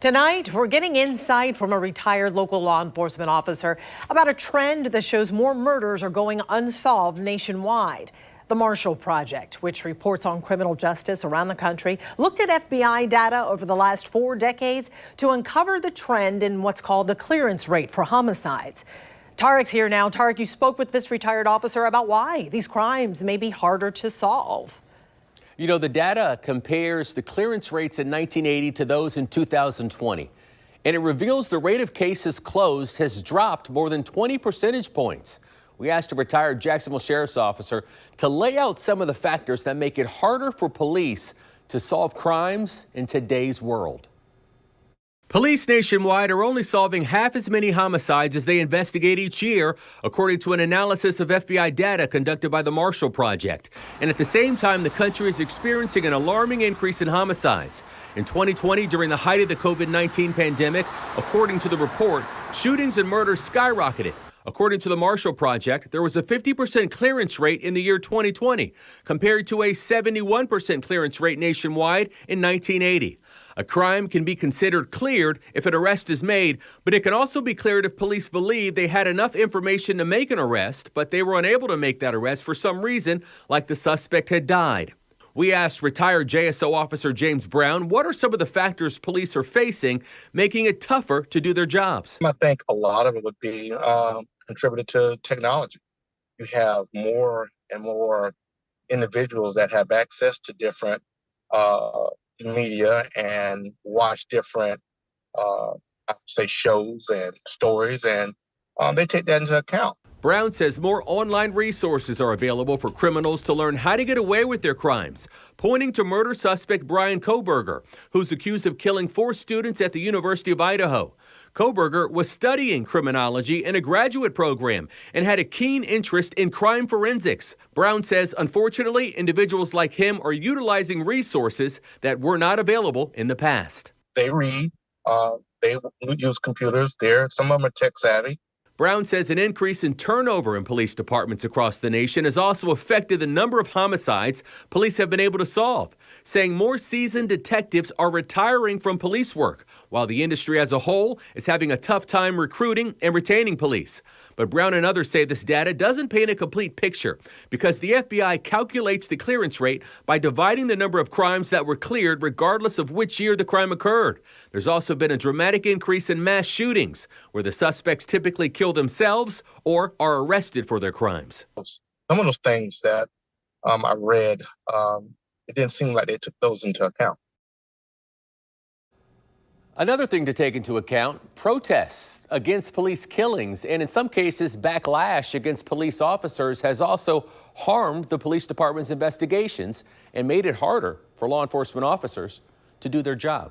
Tonight, we're getting insight from a retired local law enforcement officer about a trend that shows more murders are going unsolved nationwide. The Marshall Project, which reports on criminal justice around the country, looked at FBI data over the last 4 decades to uncover the trend in what's called the clearance rate for homicides. Tarek's here now. Tarek, you spoke with this retired officer about why these crimes may be harder to solve. You know, the data compares the clearance rates in 1980 to those in 2020, and it reveals the rate of cases closed has dropped more than 20 percentage points. We asked a retired Jacksonville sheriff's officer to lay out some of the factors that make it harder for police to solve crimes in today's world. Police nationwide are only solving half as many homicides as they investigate each year, according to an analysis of FBI data conducted by the Marshall Project. And at the same time, the country is experiencing an alarming increase in homicides. In 2020, during the height of the COVID-19 pandemic, according to the report, shootings and murders skyrocketed. According to the Marshall Project, there was a 50% clearance rate in the year 2020, compared to a 71% clearance rate nationwide in 1980. A crime can be considered cleared if an arrest is made, but it can also be cleared if police believe they had enough information to make an arrest, but they were unable to make that arrest for some reason, like the suspect had died. We asked retired JSO officer James Brown what are some of the factors police are facing, making it tougher to do their jobs. I think a lot of it would be contributed to technology. You have more and more individuals that have access to different media and watch different, shows and stories, and they take that into account. Brown says more online resources are available for criminals to learn how to get away with their crimes, pointing to murder suspect Brian Koberger, who's accused of killing 4 students at the University of Idaho. Koberger was studying criminology in a graduate program and had a keen interest in crime forensics. Brown says, unfortunately, individuals like him are utilizing resources that were not available in the past. They read, they use computers there. Some of them are tech savvy. Brown says an increase in turnover in police departments across the nation has also affected the number of homicides police have been able to solve, saying more seasoned detectives are retiring from police work, while the industry as a whole is having a tough time recruiting and retaining police. But Brown and others say this data doesn't paint a complete picture because the FBI calculates the clearance rate by dividing the number of crimes that were cleared regardless of which year the crime occurred. There's also been a dramatic increase in mass shootings, where the suspects typically kill themselves or are arrested for their crimes. Some of those things that I read, it didn't seem like they took those into account. Another thing to take into account, protests against police killings and in some cases backlash against police officers has also harmed the police department's investigations and made it harder for law enforcement officers to do their job.